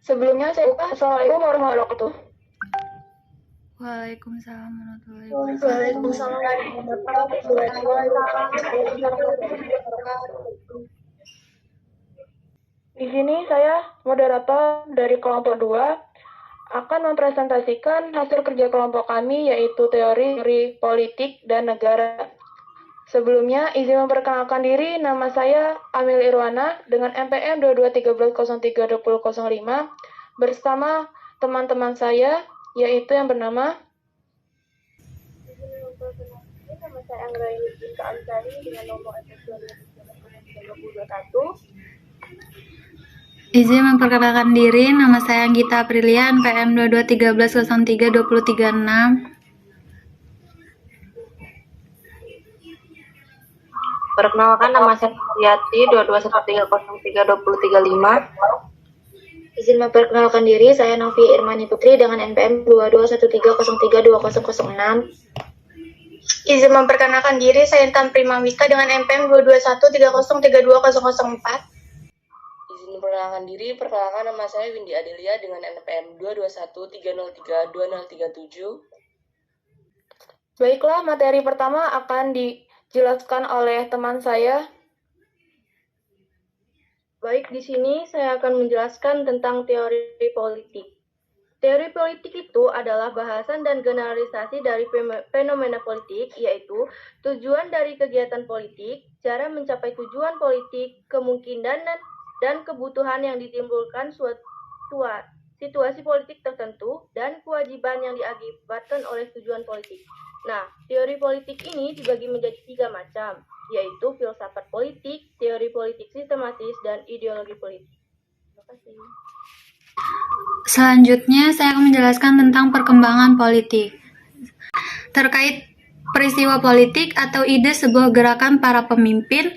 Sebelumnya saya Assalamualaikum warahmatullahi wabarakatuh. Waalaikumsalam warahmatullahi wabarakatuh. Waalaikumsalam warahmatullahi wabarakatuh. Di sini saya, moderator dari kelompok 2, akan mempresentasikan hasil kerja kelompok kami, yaitu teori politik dan negara. Sebelumnya, izin memperkenalkan diri, nama saya Amil Irwana dengan NPM 2213032005 bersama teman-teman saya, yaitu yang bernama nama saya Anggraini Binta Ansari dengan nomor NPM 2021. Izin memperkenalkan diri, nama saya Anggita Aprilia, NPM 2213032036. Perkenalkan, nama saya Yati 2213032035. Izin memperkenalkan diri, saya Novi Irmani Putri dengan NPM 2213032006. Izin memperkenalkan diri, saya Intan Primawika dengan NPM 22130320004. Izin memperkenalkan diri, perkenalkan nama saya Windy Adelia dengan NPM 22130320037. Baiklah, materi pertama akan dijelaskan oleh teman saya. Baik, di sini saya akan menjelaskan tentang teori politik. Teori politik itu adalah bahasan dan generalisasi dari fenomena politik, yaitu tujuan dari kegiatan politik, cara mencapai tujuan politik, kemungkinan dan kebutuhan yang ditimbulkan suatu situasi politik tertentu, dan kewajiban yang diakibatkan oleh tujuan politik. Nah, teori politik ini dibagi menjadi 3 macam, yaitu filsafat politik, teori politik sistematis, dan ideologi politik. Terima kasih. Selanjutnya, saya akan menjelaskan tentang perkembangan politik. Terkait peristiwa politik atau ide sebuah gerakan para pemimpin,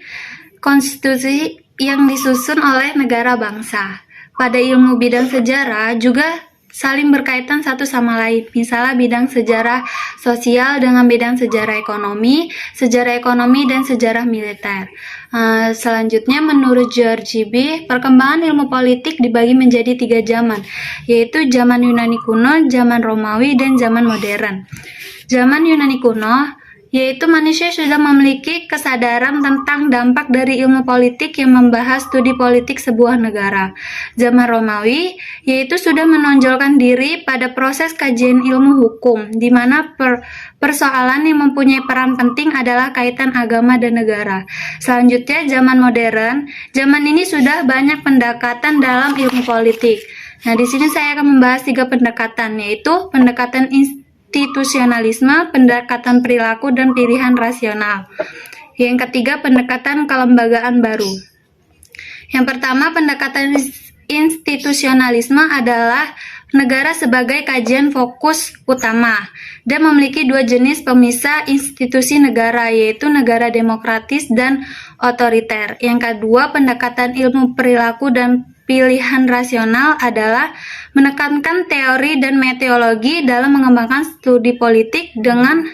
konstitusi yang disusun oleh negara bangsa. Pada ilmu bidang sejarah juga saling berkaitan satu sama lain. Misalnya bidang sejarah sosial dengan bidang sejarah ekonomi dan sejarah militer. Selanjutnya, menurut George B., perkembangan ilmu politik dibagi menjadi 3 zaman, yaitu zaman Yunani kuno, zaman Romawi, dan zaman modern. Zaman Yunani kuno, yaitu manusia sudah memiliki kesadaran tentang dampak dari ilmu politik yang membahas studi politik sebuah negara. Zaman Romawi, yaitu sudah menonjolkan diri pada proses kajian ilmu hukum, di mana persoalan yang mempunyai peran penting adalah kaitan agama dan negara. Selanjutnya, zaman modern. Zaman ini sudah banyak pendekatan dalam ilmu politik. Nah, di sini saya akan membahas 3 pendekatan, yaitu pendekatan institusionalisme, pendekatan perilaku, dan pilihan rasional. Yang ketiga, pendekatan kelembagaan baru. Yang pertama, pendekatan institusionalisme adalah negara sebagai kajian fokus utama dan memiliki 2 jenis pemisah institusi negara, yaitu negara demokratis dan otoriter. Yang kedua, pendekatan ilmu perilaku dan pilihan rasional adalah menekankan teori dan metodologi dalam mengembangkan studi politik dengan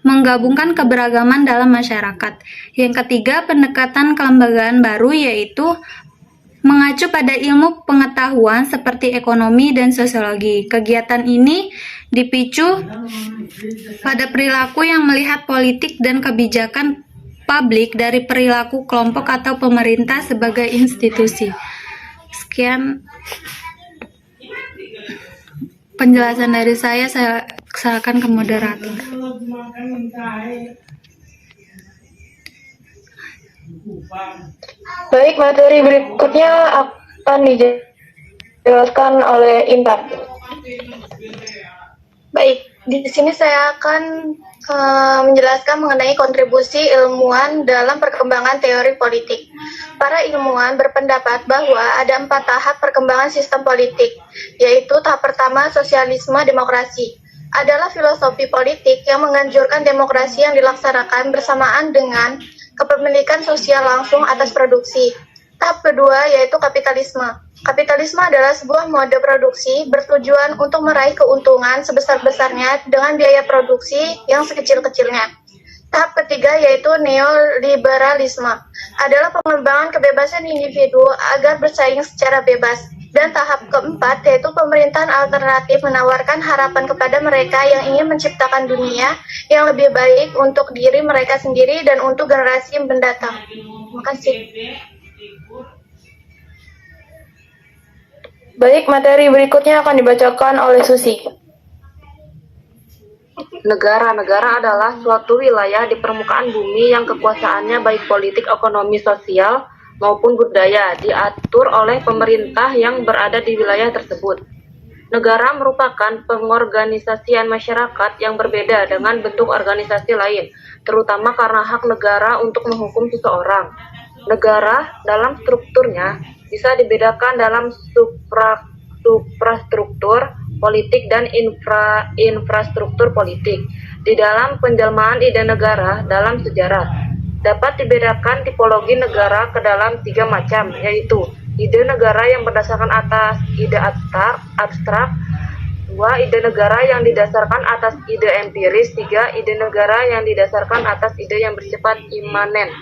menggabungkan keberagaman dalam masyarakat. Yang ketiga, pendekatan kelembagaan baru, yaitu mengacu pada ilmu pengetahuan seperti ekonomi dan sosiologi. Kegiatan ini dipicu pada perilaku yang melihat politik dan kebijakan publik dari perilaku kelompok atau pemerintah sebagai institusi. Sekian penjelasan dari saya serahkan ke moderator. Baik, materi berikutnya akan dijelaskan oleh Intan. Baik, di sini saya akan menjelaskan mengenai kontribusi ilmuwan dalam perkembangan teori politik. Para ilmuwan berpendapat bahwa ada 4 tahap perkembangan sistem politik, yaitu tahap pertama, sosialisme demokrasi. Adalah filosofi politik yang menganjurkan demokrasi yang dilaksanakan bersamaan dengan kepemilikan sosial langsung atas produksi. Tahap kedua yaitu kapitalisme. Kapitalisme adalah sebuah mode produksi bertujuan untuk meraih keuntungan sebesar-besarnya dengan biaya produksi yang sekecil-kecilnya. Tahap ketiga yaitu neoliberalisme. Adalah pengembangan kebebasan individu agar bersaing secara bebas. Dan tahap keempat yaitu pemerintahan alternatif menawarkan harapan kepada mereka yang ingin menciptakan dunia yang lebih baik untuk diri mereka sendiri dan untuk generasi mendatang. Terima kasih. Baik, materi berikutnya akan dibacakan oleh Susi. Negara-negara adalah suatu wilayah di permukaan bumi yang kekuasaannya baik politik, ekonomi, sosial, maupun budaya diatur oleh pemerintah yang berada di wilayah tersebut. Negara merupakan pengorganisasian masyarakat yang berbeda dengan bentuk organisasi lain, terutama karena hak negara untuk menghukum seseorang. Negara dalam strukturnya bisa dibedakan dalam suprastruktur politik dan infrastruktur politik. Di dalam penjelmaan ide negara dalam sejarah, dapat dibedakan tipologi negara ke dalam 3 macam, yaitu ide negara yang berdasarkan atas ide abstrak, 2. Ide negara yang didasarkan atas ide empiris, 3. Ide negara yang didasarkan atas ide yang bersifat imanen.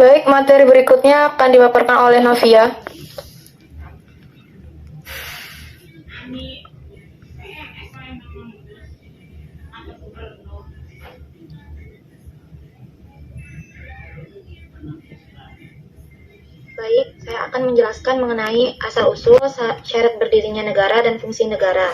Baik, materi berikutnya akan dipaparkan oleh Novia. Baik, saya akan menjelaskan mengenai asal-usul, syarat berdirinya negara, dan fungsi negara.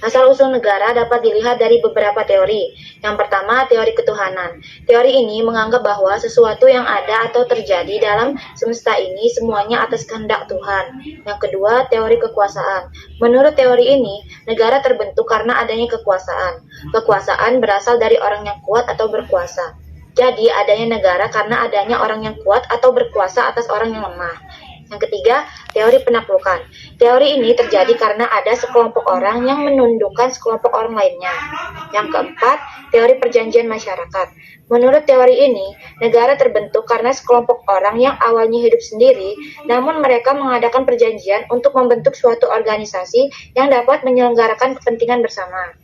Asal-usul negara dapat dilihat dari beberapa teori. Yang pertama, teori ketuhanan. Teori ini menganggap bahwa sesuatu yang ada atau terjadi dalam semesta ini semuanya atas kehendak Tuhan. Yang kedua, teori kekuasaan. Menurut teori ini, negara terbentuk karena adanya kekuasaan. Kekuasaan berasal dari orang yang kuat atau berkuasa. Jadi, adanya negara karena adanya orang yang kuat atau berkuasa atas orang yang lemah. Yang ketiga, teori penaklukan. Teori ini terjadi karena ada sekelompok orang yang menundukkan sekelompok orang lainnya. Yang keempat, teori perjanjian masyarakat. Menurut teori ini, negara terbentuk karena sekelompok orang yang awalnya hidup sendiri, namun mereka mengadakan perjanjian untuk membentuk suatu organisasi yang dapat menyelenggarakan kepentingan bersama.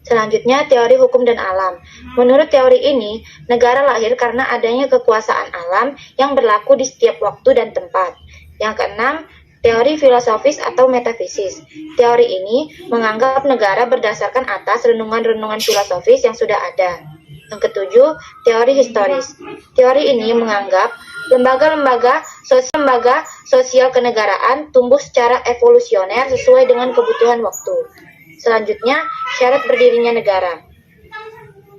Selanjutnya, teori hukum dan alam. Menurut teori ini, negara lahir karena adanya kekuasaan alam yang berlaku di setiap waktu dan tempat. Yang keenam, teori filosofis atau metafisis. Teori ini menganggap negara berdasarkan atas renungan-renungan filosofis yang sudah ada. Yang ketujuh, teori historis. Teori ini menganggap lembaga sosial kenegaraan tumbuh secara evolusioner sesuai dengan kebutuhan waktu. Selanjutnya, syarat berdirinya negara.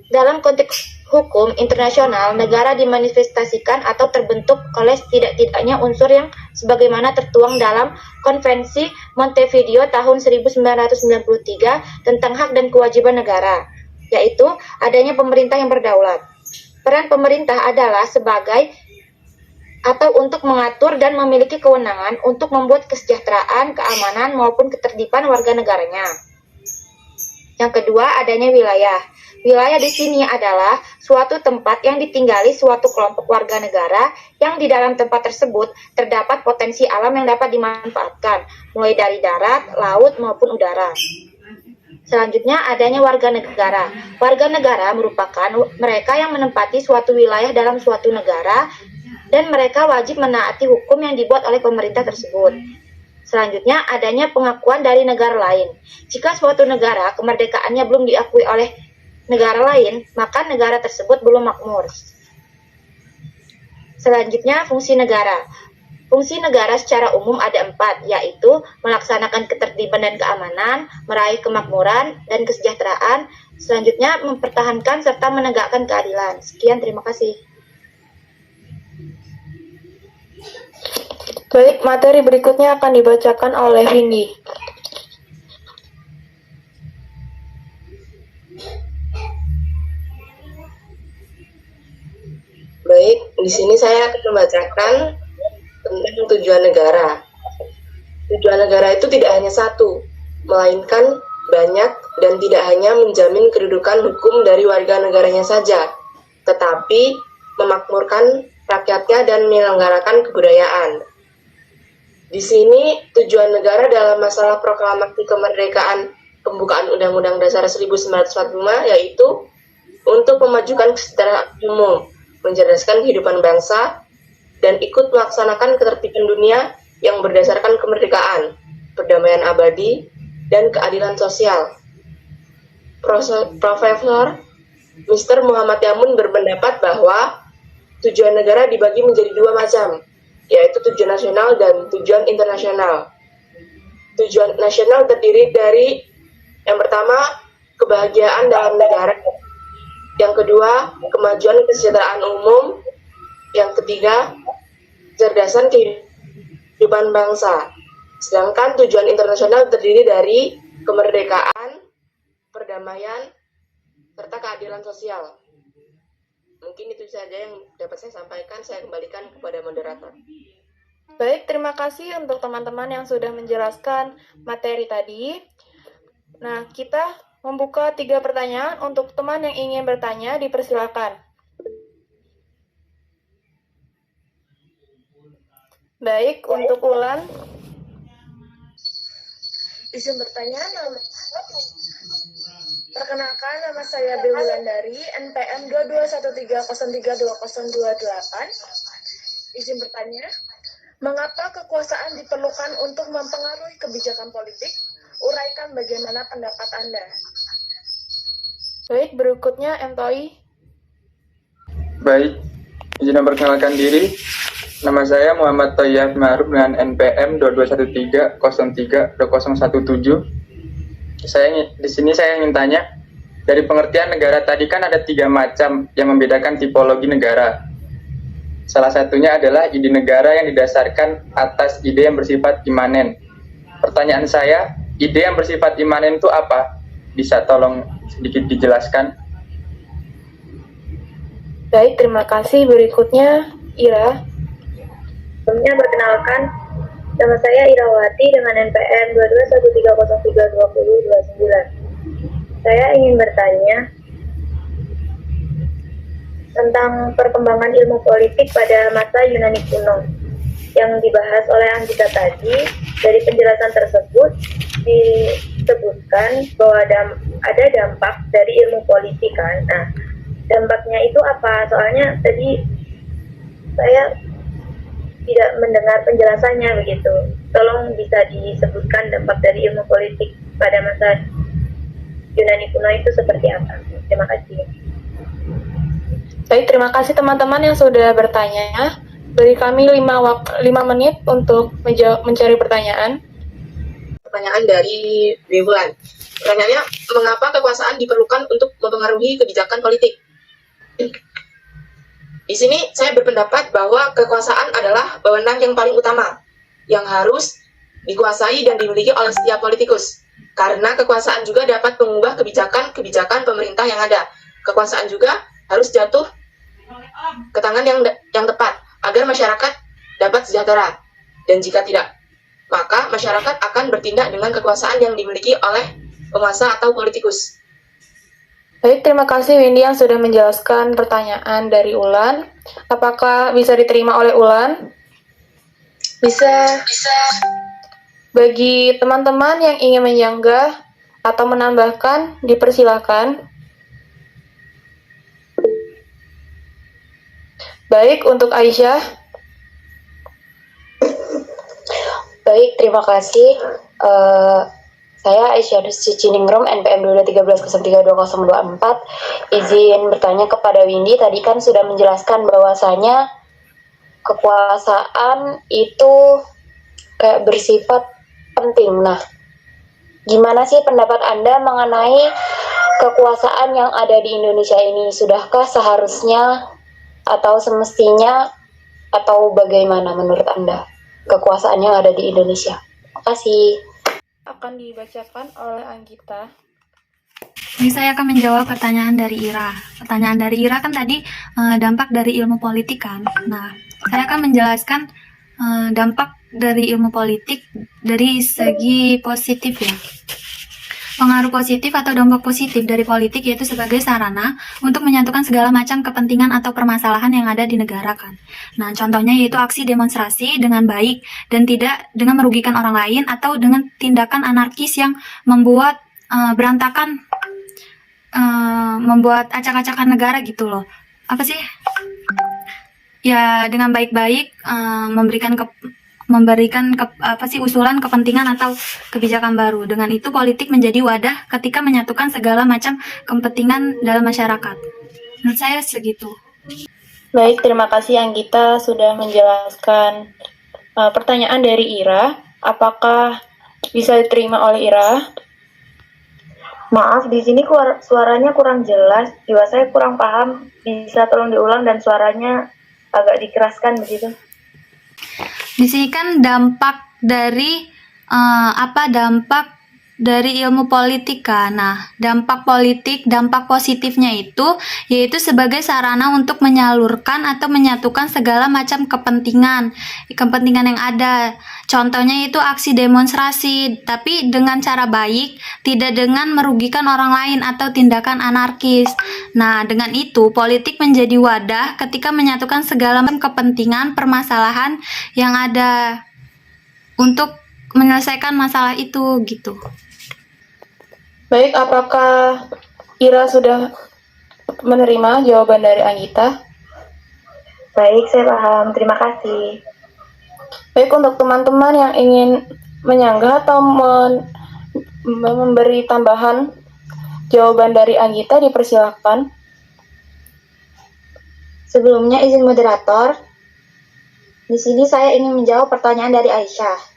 Dalam konteks hukum internasional, negara dimanifestasikan atau terbentuk oleh setidak-tidaknya unsur yang sebagaimana tertuang dalam Konvensi Montevideo tahun 1993 tentang hak dan kewajiban negara, yaitu adanya pemerintah yang berdaulat. Peran pemerintah adalah sebagai atau untuk mengatur dan memiliki kewenangan untuk membuat kesejahteraan, keamanan, maupun ketertiban warga negaranya. Yang kedua, adanya wilayah. Wilayah di sini adalah suatu tempat yang ditinggali suatu kelompok warga negara yang di dalam tempat tersebut terdapat potensi alam yang dapat dimanfaatkan, mulai dari darat, laut, maupun udara. Selanjutnya, adanya warga negara. Warga negara merupakan mereka yang menempati suatu wilayah dalam suatu negara dan mereka wajib menaati hukum yang dibuat oleh pemerintah tersebut. Selanjutnya, adanya pengakuan dari negara lain. Jika suatu negara kemerdekaannya belum diakui oleh negara lain, maka negara tersebut belum makmur. Selanjutnya, fungsi negara. Fungsi negara secara umum ada 4, yaitu melaksanakan ketertiban dan keamanan, meraih kemakmuran dan kesejahteraan, selanjutnya mempertahankan serta menegakkan keadilan. Sekian, terima kasih. Baik, materi berikutnya akan dibacakan oleh Windy. Baik, di sini saya akan membacakan tentang tujuan negara. Tujuan negara itu tidak hanya satu, melainkan banyak dan tidak hanya menjamin kedudukan hukum dari warga negaranya saja, tetapi memakmurkan rakyatnya dan menyelenggarakan kebudayaan. Di sini tujuan negara dalam masalah proklamasi kemerdekaan pembukaan Undang-Undang Dasar 1945 yaitu untuk memajukan kesejahteraan umum, mencerdaskan kehidupan bangsa, dan ikut melaksanakan ketertiban dunia yang berdasarkan kemerdekaan, perdamaian abadi, dan keadilan sosial. Profesor Mr. Muhammad Yamun berpendapat bahwa tujuan negara dibagi menjadi dua macam, yaitu tujuan nasional dan tujuan internasional. Tujuan nasional terdiri dari yang pertama, kebahagiaan dalam negara, yang kedua, kemajuan kesejahteraan umum, yang ketiga, kecerdasan kehidupan bangsa. Sedangkan tujuan internasional terdiri dari kemerdekaan, perdamaian, serta keadilan sosial. Mungkin itu saja yang dapat saya sampaikan. Saya kembalikan kepada moderator. Baik, terima kasih untuk teman-teman yang sudah menjelaskan materi tadi. Nah, kita membuka 3 pertanyaan untuk teman yang ingin bertanya, dipersilakan. Baik, untuk Ulan. Izin bertanya, perkenalkan nama saya B. Wulandari, NPM 2213032028. Izin bertanya, mengapa kekuasaan diperlukan untuk mempengaruhi kebijakan politik? Uraikan bagaimana pendapat Anda. Baik, berikutnya MTOI. Baik, izin memperkenalkan diri. Nama saya Muhammad Thayyab Ma'ruf dengan NPM 2213032017. Di sini saya ingin tanya, dari pengertian negara tadi kan ada 3 macam yang membedakan tipologi negara. Salah satunya adalah ide negara yang didasarkan atas ide yang bersifat imanen. Pertanyaan saya, ide yang bersifat imanen itu apa? Bisa tolong sedikit dijelaskan? Baik, terima kasih. Berikutnya Ira. Sebelumnya perkenalkan, nama saya Irawati dengan NPM 2213032029. Saya ingin bertanya tentang perkembangan ilmu politik pada masa Yunani kuno yang dibahas oleh Anggita tadi. Dari penjelasan tersebut disebutkan bahwa ada dampak dari ilmu politik kan. Nah, dampaknya itu apa? Soalnya tadi saya tidak mendengar penjelasannya begitu. Tolong bisa disebutkan dampak dari ilmu politik pada masa Yunani kuno itu seperti apa? Terima kasih. Baik, terima kasih teman-teman yang sudah bertanya. Beri kami 5 menit untuk mencari pertanyaan. Pertanyaan dari Wibulan. Pertanyaannya, mengapa kekuasaan diperlukan untuk mempengaruhi kebijakan politik? Di sini saya berpendapat bahwa kekuasaan adalah wewenang yang paling utama yang harus dikuasai dan dimiliki oleh setiap politikus. Karena kekuasaan juga dapat mengubah kebijakan pemerintah yang ada. Kekuasaan juga harus jatuh ke tangan yang tepat agar masyarakat dapat sejahtera. Dan jika tidak, maka masyarakat akan bertindak dengan kekuasaan yang dimiliki oleh penguasa atau politikus. Baik, terima kasih Windy yang sudah menjelaskan pertanyaan dari Ulan. Apakah bisa diterima oleh Ulan? Bisa. Bagi teman-teman yang ingin menyanggah atau menambahkan, dipersilakan. Baik, untuk Aisyah. Baik, terima kasih. Saya Aisyah Ciciningrum, NPM 2213032024. Izin bertanya kepada Windy, tadi kan sudah menjelaskan bahwasanya kekuasaan itu kayak bersifat penting. Nah, gimana sih pendapat Anda mengenai kekuasaan yang ada di Indonesia ini? Sudahkah seharusnya atau semestinya atau bagaimana menurut Anda kekuasaan yang ada di Indonesia? Terima kasih. Akan dibacakan oleh Anggita. Ini saya akan menjawab pertanyaan dari Ira. Pertanyaan dari Ira kan tadi dampak dari ilmu politik kan. Nah, saya akan menjelaskan dampak dari ilmu politik dari segi positif ya. Pengaruh positif atau dampak positif dari politik yaitu sebagai sarana untuk menyatukan segala macam kepentingan atau permasalahan yang ada di negara kan. Nah, contohnya yaitu aksi demonstrasi dengan baik dan tidak dengan merugikan orang lain atau dengan tindakan anarkis yang membuat berantakan, membuat acak-acakan negara gitu loh. apa sih? Ya dengan baik-baik memberikan usulan kepentingan atau kebijakan baru. Dengan itu politik menjadi wadah ketika menyatukan segala macam kepentingan dalam masyarakat. Menurut saya segitu. Baik, terima kasih Anggita sudah menjelaskan pertanyaan dari Ira. Apakah bisa diterima oleh Ira? Maaf, di sini suaranya kurang jelas, juga saya kurang paham. Bisa tolong diulang dan suaranya agak dikeraskan begitu. Di sini kan dampak dari ilmu politika. Nah, dampak positifnya itu yaitu sebagai sarana untuk menyalurkan atau menyatukan segala macam kepentingan yang ada. Contohnya itu aksi demonstrasi, tapi dengan cara baik, tidak dengan merugikan orang lain atau tindakan anarkis. Nah, dengan itu politik menjadi wadah ketika menyatukan segala macam kepentingan permasalahan yang ada untuk menyelesaikan masalah itu gitu. Baik, apakah Ira sudah menerima jawaban dari Anggita? Baik, saya paham. Terima kasih. Baik, untuk teman-teman yang ingin menyanggah atau memberi tambahan jawaban dari Anggita, dipersilakan. Sebelumnya izin moderator, di sini saya ingin menjawab pertanyaan dari Aisyah.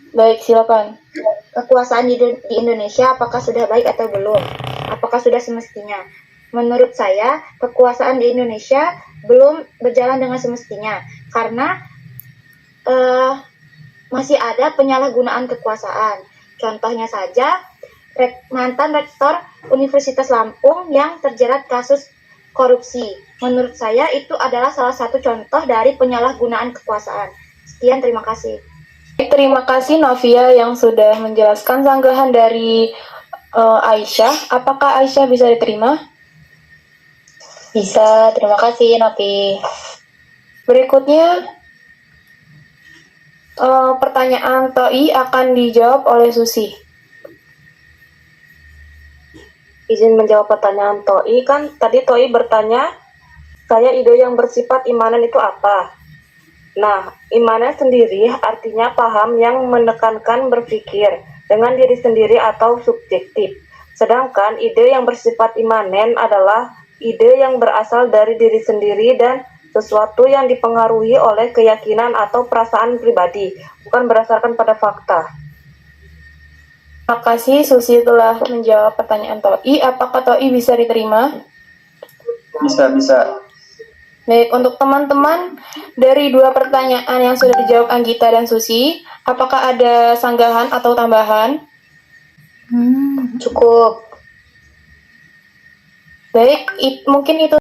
Baik, silakan. Kekuasaan di Indonesia apakah sudah baik atau belum? Apakah sudah semestinya? Menurut saya, kekuasaan di Indonesia belum berjalan dengan semestinya karena masih ada penyalahgunaan kekuasaan. Contohnya saja, mantan rektor Universitas Lampung yang terjerat kasus korupsi. Menurut saya itu adalah salah satu contoh dari penyalahgunaan kekuasaan. Sekian, terima kasih. Terima kasih Novia yang sudah menjelaskan sanggahan dari Aisyah. Apakah Aisyah bisa diterima? Bisa, terima kasih Novi. Berikutnya, pertanyaan TOI akan dijawab oleh Susi. Izin menjawab pertanyaan TOI, kan tadi TOI bertanya, saya ide yang bersifat imanan itu apa? Nah, imanan sendiri artinya paham yang menekankan berpikir dengan diri sendiri atau subjektif. Sedangkan ide yang bersifat imanen adalah ide yang berasal dari diri sendiri dan sesuatu yang dipengaruhi oleh keyakinan atau perasaan pribadi, bukan berdasarkan pada fakta. Terima kasih Susi telah menjawab pertanyaan TOI. Apakah TOI bisa diterima? Bisa. Baik, untuk teman-teman dari dua pertanyaan yang sudah dijawab Anggita dan Susi, apakah ada sanggahan atau tambahan? Cukup. Baik, mungkin itu